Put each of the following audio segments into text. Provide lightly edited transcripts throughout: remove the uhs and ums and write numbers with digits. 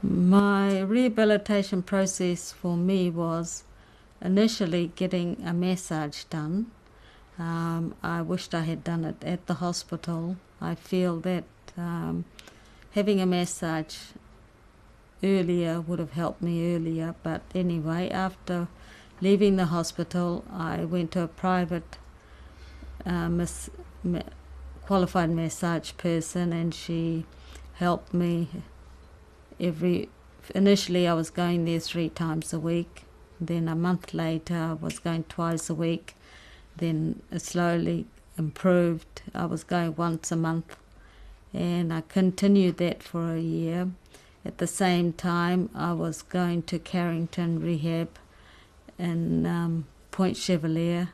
My rehabilitation process for me was initially getting a massage done. I wished I had done it at the hospital. I feel that having a massage earlier would have helped me earlier, but anyway, after leaving the hospital, I went to a private qualified massage person, and she helped me initially I was going there 3 times a week, then a month later I was going twice a week, then it slowly improved. I was going once a month, and I continued that for a year. At the same time, I was going to Carrington Rehab in Point Chevalier.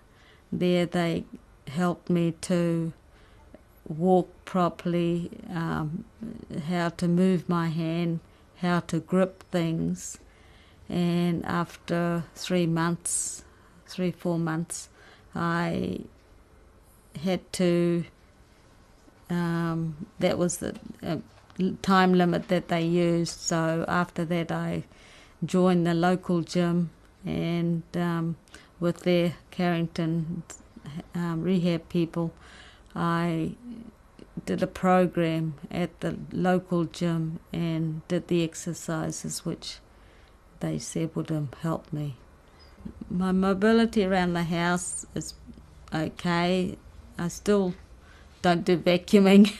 There they helped me to walk properly, how to move my hand, how to grip things. And after 3, 4 months, I had to, that was the time limit that they used. So after that I joined the local gym, and with their Carrington rehab people, I did a program at the local gym and did the exercises which they said would help me. My mobility around the house is okay. I still don't do vacuuming.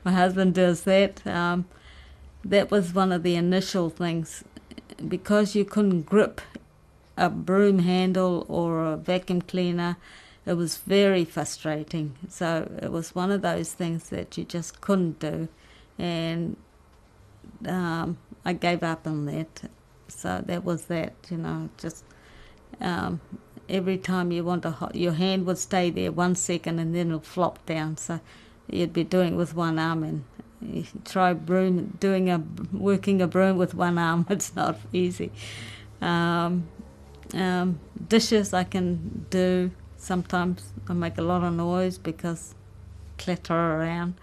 My husband does that. That was one of the initial things. Because you couldn't grip a broom handle or a vacuum cleaner, it was very frustrating. So it was one of those things that you just couldn't do, and I gave up on that. So that was that, just every time you want your hand would stay there 1 second and then it'll flop down. So you'd be doing it with one arm, and you try working a broom with one arm. It's not easy. Dishes I can do. Sometimes I make a lot of noise because clatter around.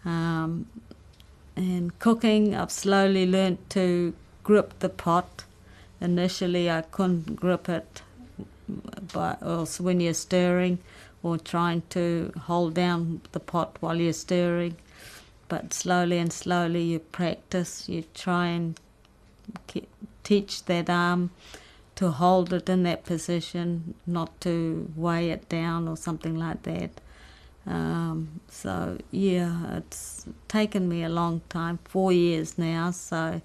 And cooking, I've slowly learnt to grip the pot. Initially I couldn't grip it, also when you're stirring or trying to hold down the pot while you're stirring. But slowly and slowly you practice. You try and teach that arm to hold it in that position, not to weigh it down or something like that. So yeah, it's taken me a long time, 4 years now, so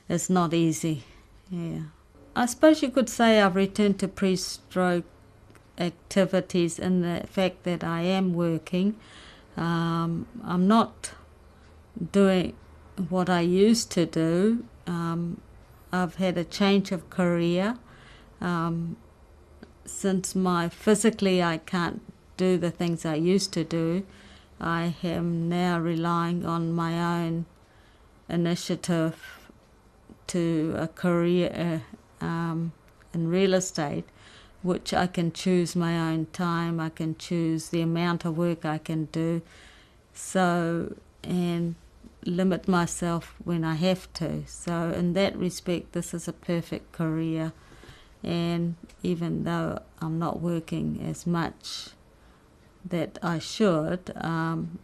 it's not easy. Yeah, I suppose you could say I've returned to pre-stroke activities in the fact that I am working. I'm not doing what I used to do. I've had a change of career. Since physically I can't do the things I used to do, I am now relying on my own initiative to a career in real estate, which I can choose my own time, I can choose the amount of work I can do, and limit myself when I have to. So in that respect, this is a perfect career. And even though I'm not working as much that I should, I'm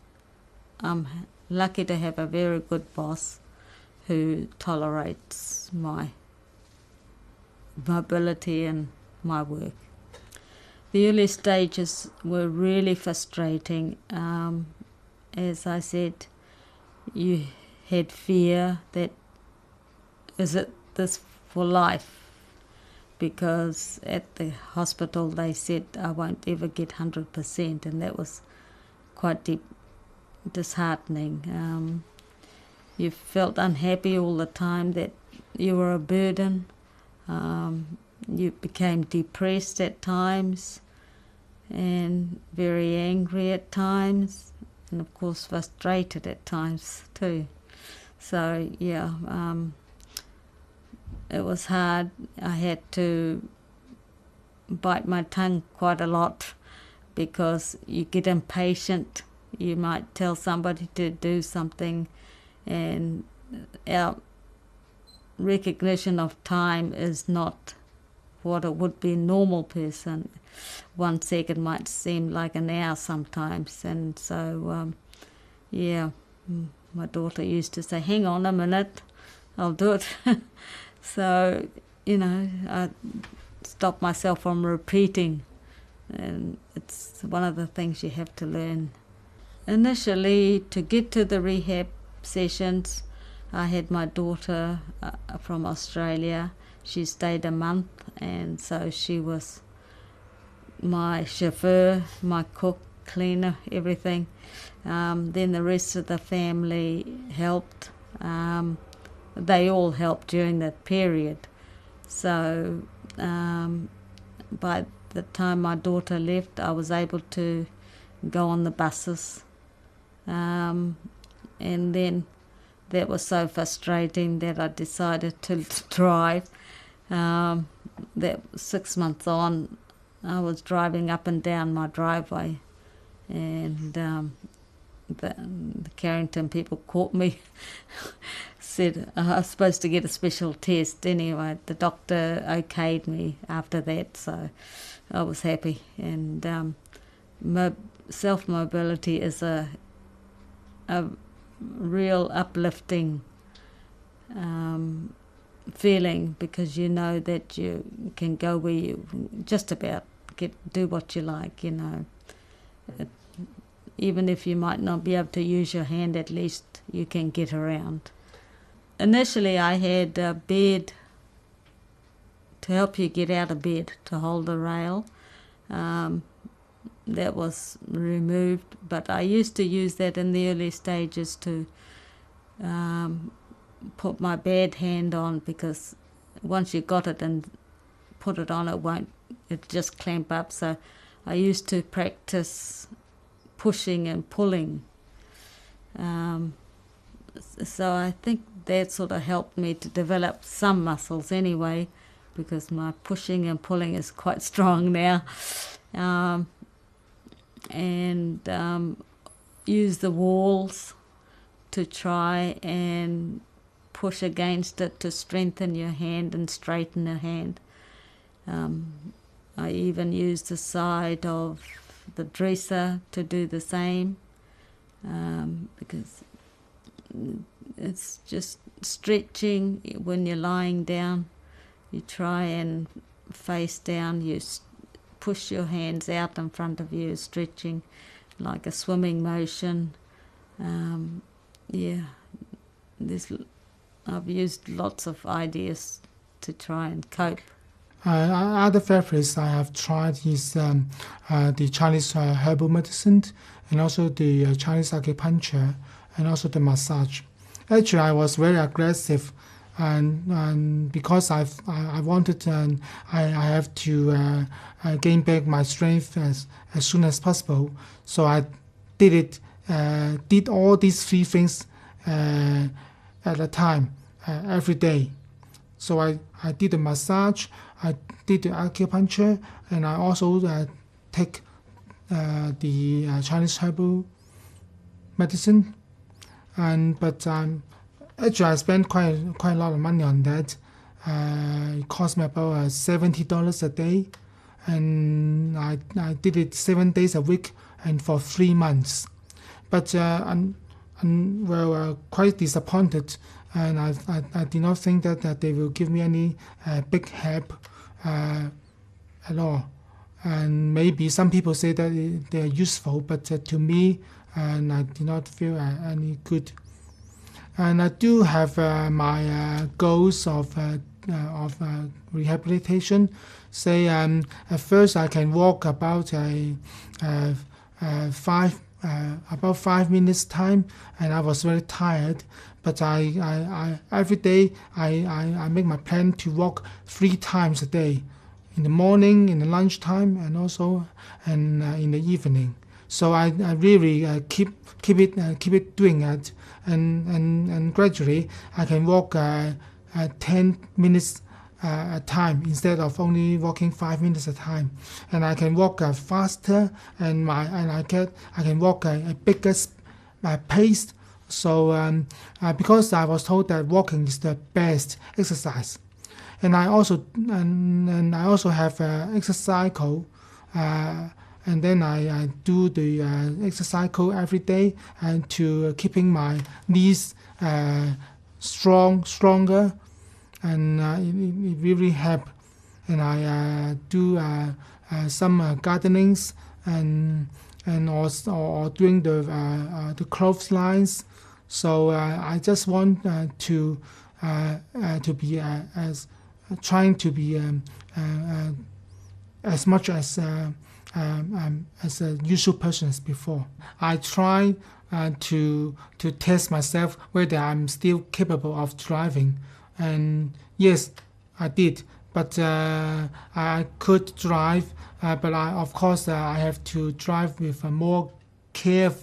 lucky to have a very good boss who tolerates my mobility and my work. The early stages were really frustrating. As I said, you had fear that, is it this for life? Because at the hospital they said I won't ever get 100%, and that was quite disheartening. You felt unhappy all the time, that you were a burden. You became depressed at times and very angry at times, and of course frustrated at times too. So yeah, it was hard. I had to bite my tongue quite a lot because you get impatient. You might tell somebody to do something, and recognition of time is not what it would be a normal person. 1 second might seem like an hour sometimes, and so my daughter used to say, hang on a minute, I'll do it. So, I stop myself from repeating, and it's one of the things you have to learn. Initially, to get to the rehab sessions, I had my daughter from Australia. She stayed a month, and so she was my chauffeur, my cook, cleaner, everything. Then the rest of the family helped. They all helped during that period. So by the time my daughter left, I was able to go on the buses. And then that was so frustrating that I decided to drive. That 6 months on, I was driving up and down my driveway, and the Carrington people caught me. Said I was supposed to get a special test. Anyway, the doctor okayed me after that, so I was happy. And self-mobility is a real uplifting feeling, because you know that you can go where you just about do what you like, even if you might not be able to use your hand, at least you can get around. Initially I had a bed to help you get out of bed, to hold the rail. That was removed, but I used to use that in the early stages to put my bad hand on, because once you got it and put it on, it just clamp up. So I used to practice pushing and pulling. So I think that sort of helped me to develop some muscles anyway, because my pushing and pulling is quite strong now. And use the walls to try and push against it to strengthen your hand and straighten the hand. I even used the side of the dresser to do the same, because it's just stretching. When you're lying down, you try and face down, you push your hands out in front of you, stretching like a swimming motion. I've used lots of ideas to try and cope. Other therapies I have tried is the Chinese herbal medicine, and also the Chinese acupuncture, and also the massage. Actually, I was very aggressive, and because I wanted, I have to gain back my strength as soon as possible. So I did all these 3 things at a time, every day. So I did the massage, I did the acupuncture, and I also take the Chinese herbal medicine. But actually I spent quite a lot of money on that. It cost me about $70 a day, and I did it 7 days a week and for 3 months. But I'm quite disappointed, and I did not think that they will give me any big help at all. And maybe some people say that they are useful, but to me, and I did not feel any good. And I do have my goals of rehabilitation. Say at first I can walk about 5 minutes time, and I was very tired. But I every day I make my plan to walk 3 times a day, in the morning, in the lunchtime, and also in the evening. So I really keep it doing it, and gradually I can walk 10 minutes a time instead of only walking 5 minutes a time, and I can walk faster, and I can walk a bigger pace, So because I was told that walking is the best exercise, and I also have an exercise cycle, and then I do the exercise cycle every day, and to keeping my knees stronger, and it really help. And I do some gardenings and also or doing the clotheslines. So I just want to be as trying to be as much as a usual person as before. I try to test myself whether I'm still capable of driving, and yes, I did. But I could drive, but of course I have to drive with more care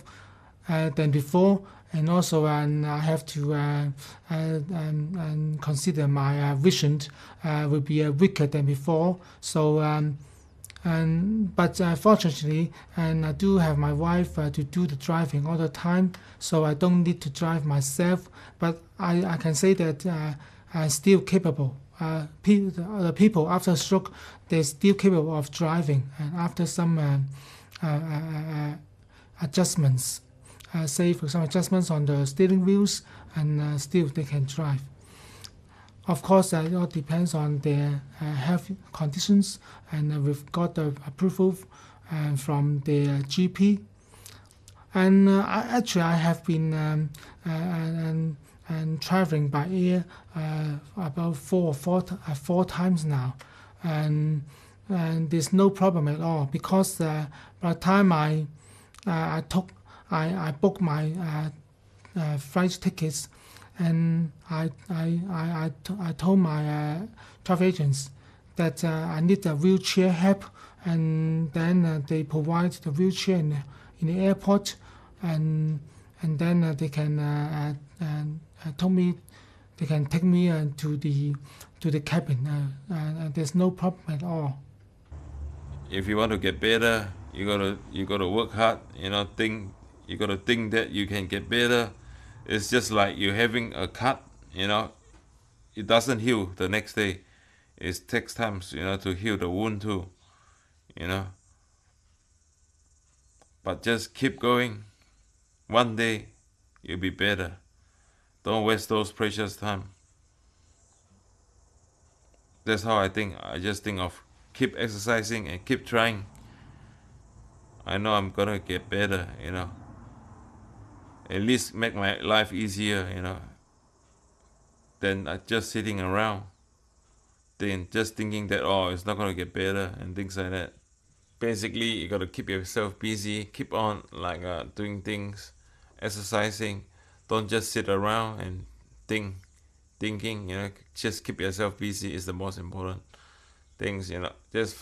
than before, and also I have to consider my vision will be weaker than before. So, but fortunately, and I do have my wife to do the driving all the time, so I don't need to drive myself. But I can say that I'm still capable. The people after stroke, they're still capable of driving, and after some adjustments, say for example adjustments on the steering wheels, and still they can drive. Of course, it all depends on their health conditions, and we've got the approval from their GP. And actually, I have been and traveling by air about four times now, and there's no problem at all, because by the time I booked my flight tickets, and I told my travel agents that I need a wheelchair help, and then they provide the wheelchair in the airport, and then they can told me they can take me to the cabin. There's no problem at all. If you want to get better, you gotta work hard. You gotta think that you can get better. It's just like you having a cut. It doesn't heal the next day. It takes time, to heal the wound too. But just keep going. One day you'll be better. Don't waste those precious time. That's how I think. I just think of keep exercising and keep trying. I know I'm gonna get better, At least make my life easier, than just sitting around. Then just thinking that, it's not gonna get better and things like that. Basically, you gotta keep yourself busy, keep on doing things, exercising. Don't just sit around and thinking, just keep yourself busy is the most important things, just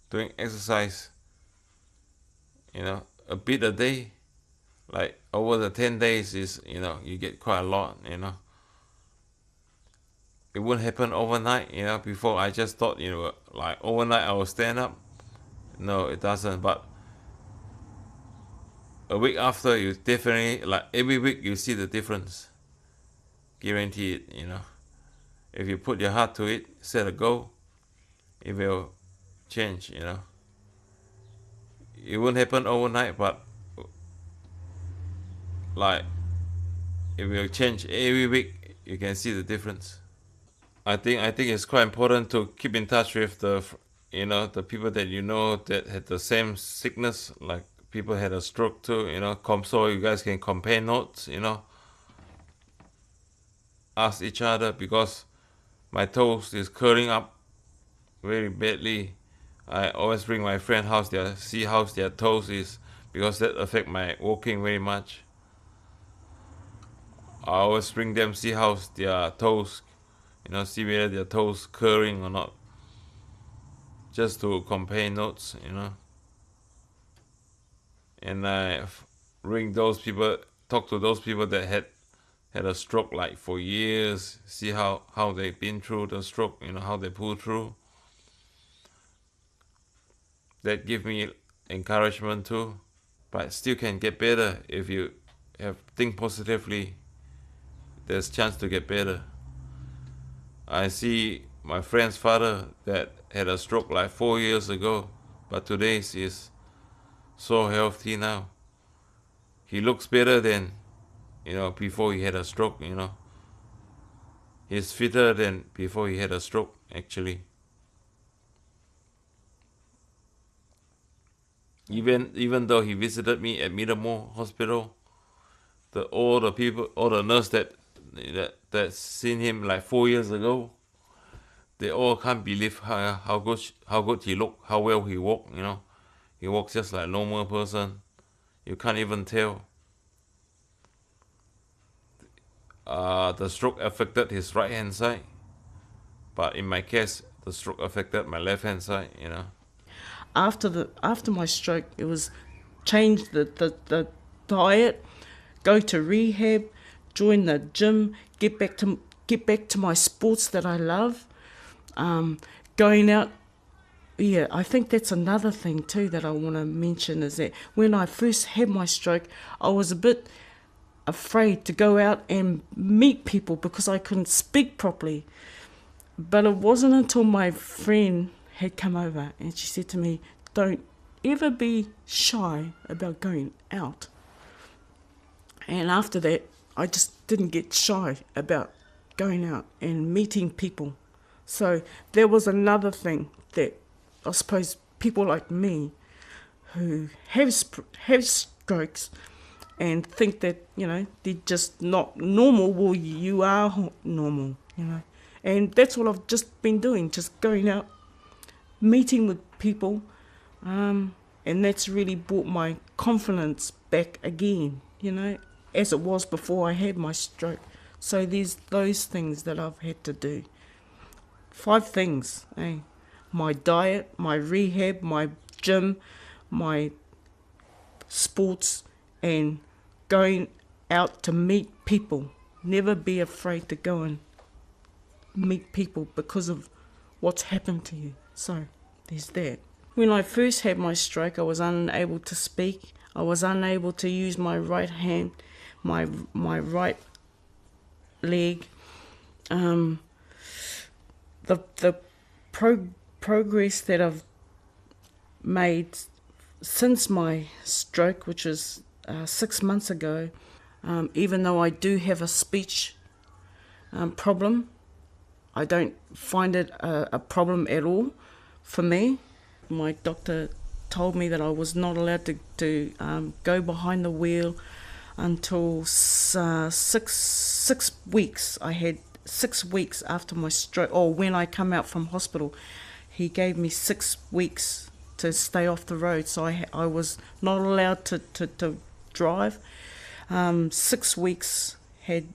doing exercise, a bit a day, like over the 10 days is, you get quite a lot, It won't happen overnight, before I just thought, like overnight I will stand up. No, it doesn't, but a week after, you definitely, like every week you see the difference. Guarantee it, If you put your heart to it, set a goal, it will change, It won't happen overnight, but like it will change every week. You can see the difference. I think it's quite important to keep in touch with the people that that had the same sickness, like people had a stroke too, so you guys can compare notes, ask each other, because my toes is curling up very badly. I always bring my friend see how their toes is, because that affect my walking very much. I always bring them see how their toes, see whether their toes curling or not, just to compare notes, And I ring those people, talk to those people that had a stroke like for years, see how they've been through the stroke, how they pull through. That give me encouragement too. But still can get better if you think positively. There's chance to get better. I see my friend's father that had a stroke like 4 years ago, but today he's so healthy now. He looks better than, before he had a stroke, He's fitter than before he had a stroke, actually. Even though he visited me at Middlemore Hospital, all the nurses that seen him like 4 years ago, they all can't believe how good he looked, how well he walked. He walks just like a normal person. You can't even tell. The stroke affected his right hand side, but in my case, the stroke affected my left hand side. After my stroke, it was change the diet, go to rehab, join the gym, get back to my sports that I love, going out. Yeah, I think that's another thing too that I want to mention, is that when I first had my stroke, I was a bit afraid to go out and meet people because I couldn't speak properly. But it wasn't until my friend had come over and she said to me, don't ever be shy about going out. And after that, I just didn't get shy about going out and meeting people. So there was another thing that I suppose people like me who have strokes and think that, they're just not normal. Well, you are normal, And that's what I've just been doing, just going out, meeting with people, and that's really brought my confidence back again, as it was before I had my stroke. So there's those things that I've had to do. 5 things, eh? My diet, my rehab, my gym, my sports, and going out to meet people. Never be afraid to go and meet people because of what's happened to you. So there's that. When I first had my stroke, I was unable to speak. I was unable to use my right hand, my right leg. The progress that I've made since my stroke, which was 6 months ago, even though I do have a speech problem, I don't find it a problem at all for me. My doctor told me that I was not allowed to go behind the wheel until 6 weeks. I had 6 weeks after my stroke, or when I come out from hospital. He gave me 6 weeks to stay off the road, so I was not allowed to drive. 6 weeks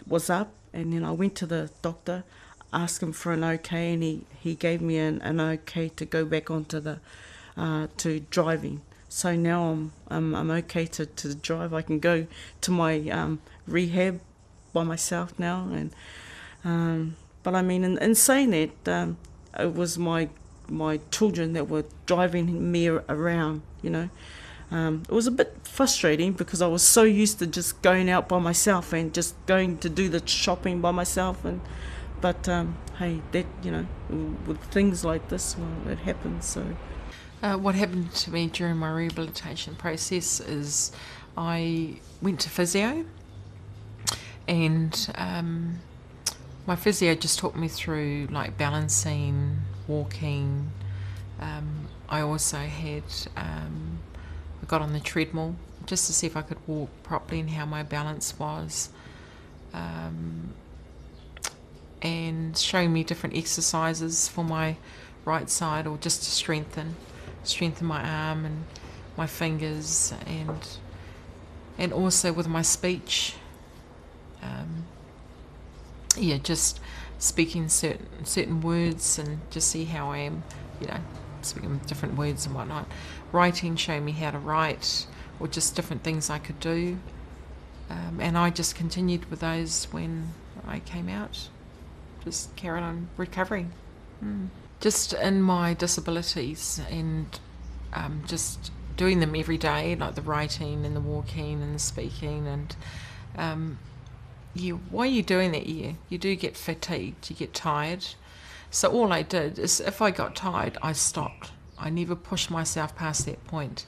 was up, and then I went to the doctor, asked him for an okay, and he gave me an okay to go back onto to driving. So now I'm okay to drive. I can go to my rehab by myself now, and but I mean, in saying that, it was my children that were driving me around. It was a bit frustrating because I was so used to just going out by myself and just going to do the shopping by myself, but hey, that with things like this, well, it happens. So what happened to me during my rehabilitation process is I went to physio, and my physio just talked me through like balancing, walking. I also had I got on the treadmill just to see if I could walk properly and how my balance was, and showing me different exercises for my right side, or just to strengthen my arm and my fingers, and also with my speech, just speaking certain words, and just see how I am, speaking different words and whatnot. Writing, showing me how to write, or just different things I could do, and I just continued with those when I came out. Just carried on recovering. Just in my disabilities, and just doing them every day, like the writing and the walking and the speaking, and while you're doing that, you do get fatigued, you get tired. So all I did is, if I got tired, I stopped. I never pushed myself past that point.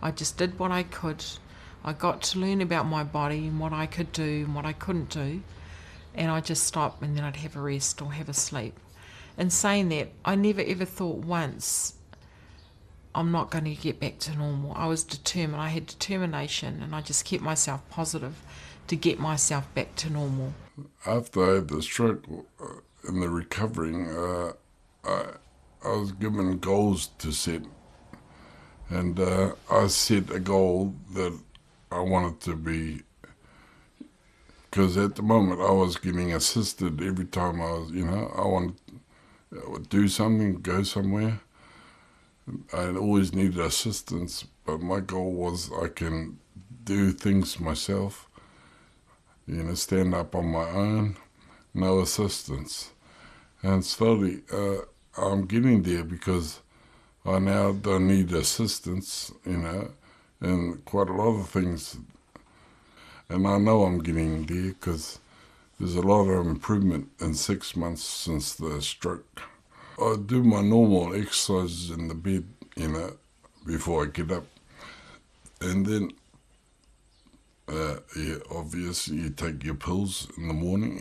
I just did what I could. I got to learn about my body and what I could do and what I couldn't do. And I just stopped, and then I'd have a rest or have a sleep. In saying that, I never ever thought once, I'm not going to get back to normal. I was determined. I had determination, and I just kept myself positive to get myself back to normal. After I had the stroke, in the recovering, I was given goals to set, and I set a goal that I wanted to be, because at the moment I was getting assisted every time I was, I wanted to do something, go somewhere. I always needed assistance, but my goal was I can do things myself, stand up on my own, no assistance. And slowly I'm getting there, because I now don't need assistance, and quite a lot of things. And I know I'm getting there, because there's a lot of improvement in 6 months since the stroke. I do my normal exercises in the bed, before I get up. And then, obviously you take your pills in the morning,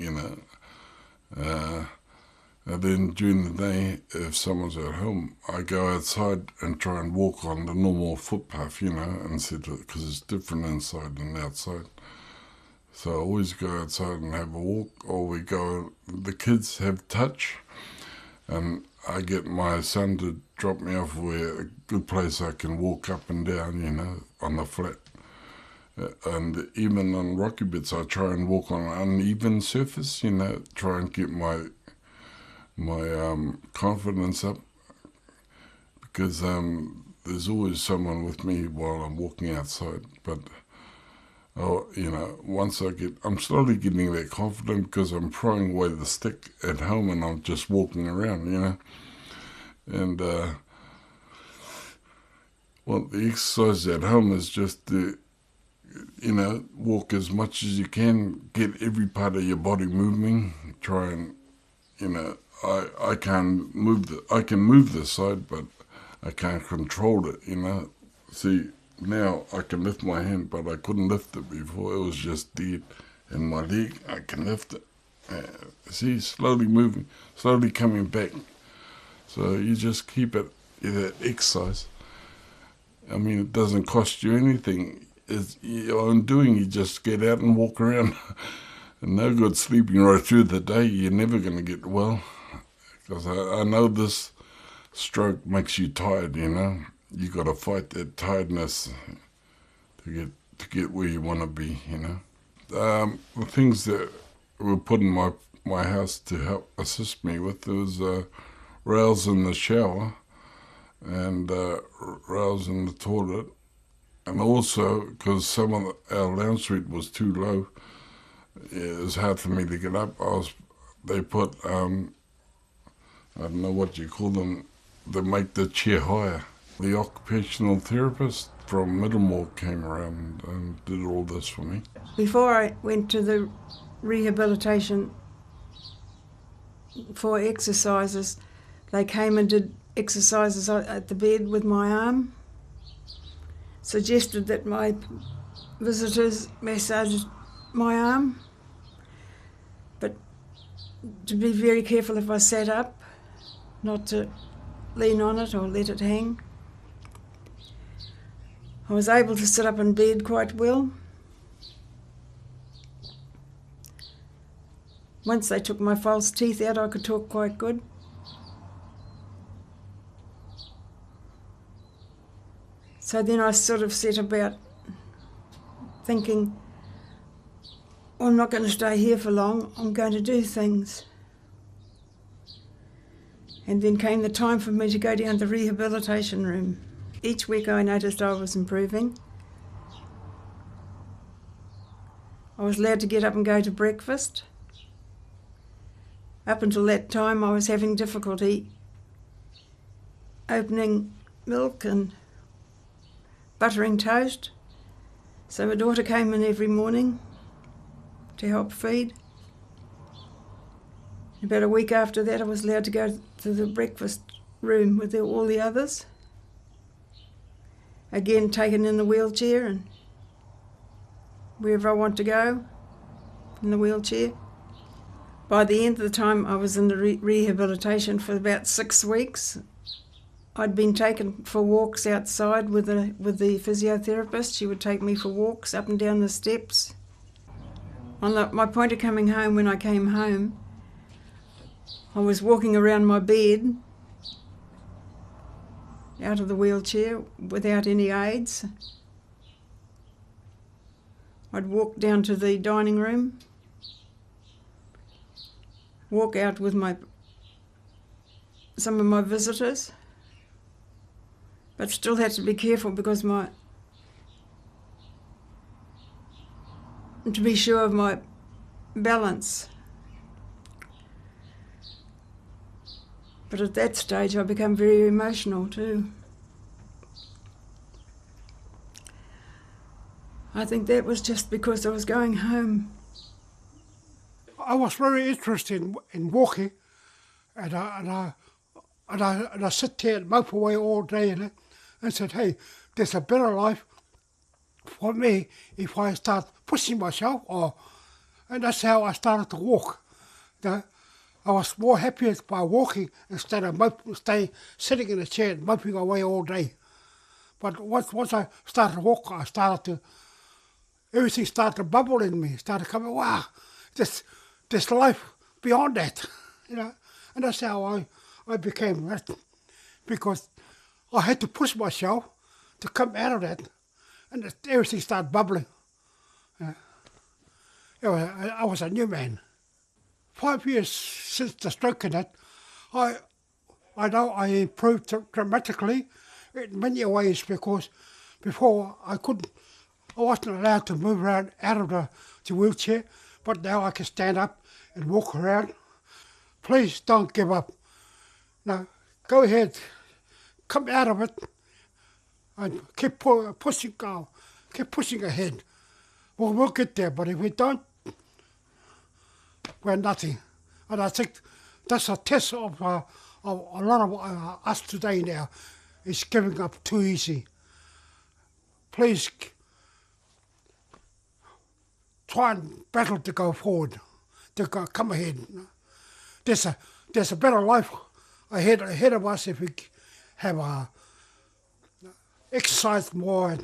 and then during the day, if someone's at home, I go outside and try and walk on the normal footpath, instead of, because it's different inside and outside. So I always go outside and have a walk, or we go, the kids have touch, and I get my son to drop me off where a good place I can walk up and down, on the flat. And even on rocky bits, I try and walk on an uneven surface, try and get my confidence up, because there's always someone with me while I'm walking outside. But once I'm slowly getting that confident, because I'm throwing away the stick at home and I'm just walking around, and the exercise at home is just to walk as much as you can, get every part of your body moving, try and I can move this side, but I can't control it, See, now I can lift my hand, but I couldn't lift it before. It was just dead. And my leg, I can lift it. See, slowly moving, slowly coming back. So you just keep it, that exercise. I mean, it doesn't cost you anything. It's your own doing. You just get out and walk around. And no good sleeping right through the day. You're never going to get well. Because I know this stroke makes you tired, You got to fight that tiredness to get where you want to be, The things that were put in my house to help assist me with, there was rails in the shower and rails in the toilet. And also, because some of our lounge suite was too low, it was hard for me to get up. They put, I don't know what you call them, they make the chair higher. The occupational therapist from Middlemore came around and did all this for me. Before I went to the rehabilitation for exercises, they came and did exercises at the bed with my arm, suggested that my visitors massaged my arm, but to be very careful if I sat up, not to lean on it or let it hang. I was able to sit up in bed quite well. Once they took my false teeth out, I could talk quite good. So then I sort of set about thinking, well, I'm not going to stay here for long, I'm going to do things. And then came the time for me to go down to the rehabilitation room. Each week I noticed I was improving. I was allowed to get up and go to breakfast. Up until that time I was having difficulty opening milk and buttering toast. So my daughter came in every morning to help feed. About a week after that, I was allowed to go to the breakfast room with all the others. Again, taken in the wheelchair and wherever I want to go in the wheelchair. By the end of the time I was in the rehabilitation for about 6 weeks, I'd been taken for walks outside with the physiotherapist. She would take me for walks up and down the steps. On my point of coming home, when I came home, I was walking around my bed out of the wheelchair without any aids. I'd walk down to the dining room, walk out with some of my visitors, but still had to be careful because to be sure of my balance. But at that stage I became very emotional too. I think that was just because I was going home. I was very interested in walking, and I sit there and mope away all day and said, hey, there's a better life for me if I start pushing myself, and that's how I started to walk. I was more happier by walking instead of sitting in a chair and moping away all day. But once I started to walk, everything started to bubble in me, started coming, wow, there's life beyond that, And that's how I became that, because I had to push myself to come out of that, and everything started bubbling. I was a new man. 5 years since the stroke and that, I know I improved dramatically in many ways, because before I wasn't allowed to move around out of the wheelchair, but now I can stand up and walk around. Please don't give up. Now, go ahead, come out of it, and keep pushing ahead. We'll get there, but if we don't, we're nothing. And I think that's a test of a lot of us today now, is giving up too easy. Please try and battle to go forward, come ahead. There's a better life ahead of us if we have exercise more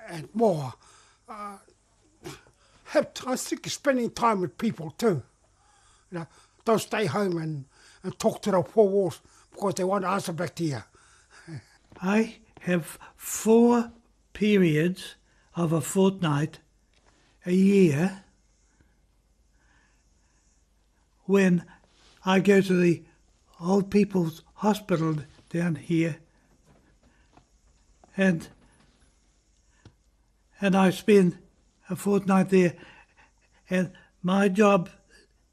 and more. I think spending time with people too. Don't stay home and talk to the four walls because they won't answer back to you. I have 4 periods of a fortnight, a year, when I go to the old people's hospital down here, and I spend a fortnight there, and my job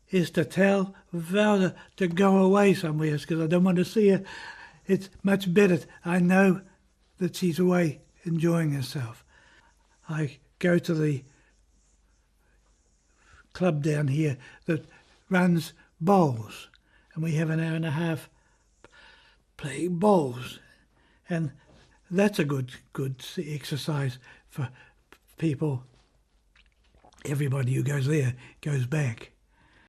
is to tell Val to go away somewhere because I don't want to see her. It's much better. I know that she's away enjoying herself. I go to the club down here that runs bowls, and we have an hour and a half playing bowls, and that's a good exercise for people. Everybody who goes there goes back.